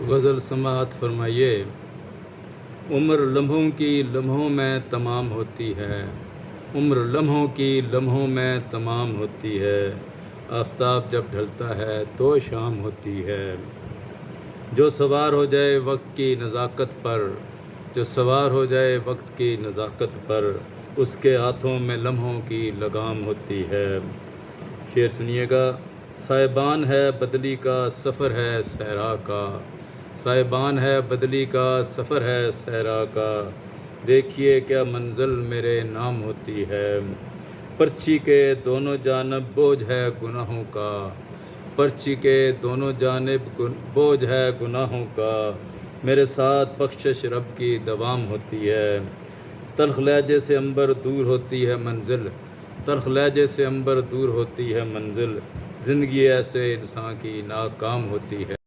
गज़ल समाअत फरमाइए। उम्र लम्हों की लम्हों में तमाम होती है, उम्र लम्हों की लम्हों में तमाम होती है। आफ़ताब जब ढलता है तो शाम होती है। जो सवार हो जाए वक्त की नज़ाकत पर, जो सवार हो जाए वक्त की नज़ाकत पर, उसके हाथों में लम्हों की लगाम होती है। शेर सुनिएगा। साहिबान है बदली का सफ़र है सहरा का, साहिबान है बदली का सफ़र है सहरा का, देखिए क्या मंज़िल मेरे नाम होती है। पर्ची के दोनों जानब बोझ है गुनाहों का, पर्ची के दोनों जानिब बोझ है गुनाहों का, मेरे साथ बख्शिश रब की दवाम होती है। तल्ख़ लहजे से अंबर दूर होती है मंजिल, तल्ख़ लहजे से अंबर दूर होती है मंजिल, ज़िंदगी ऐसे इंसान की नाकाम होती है।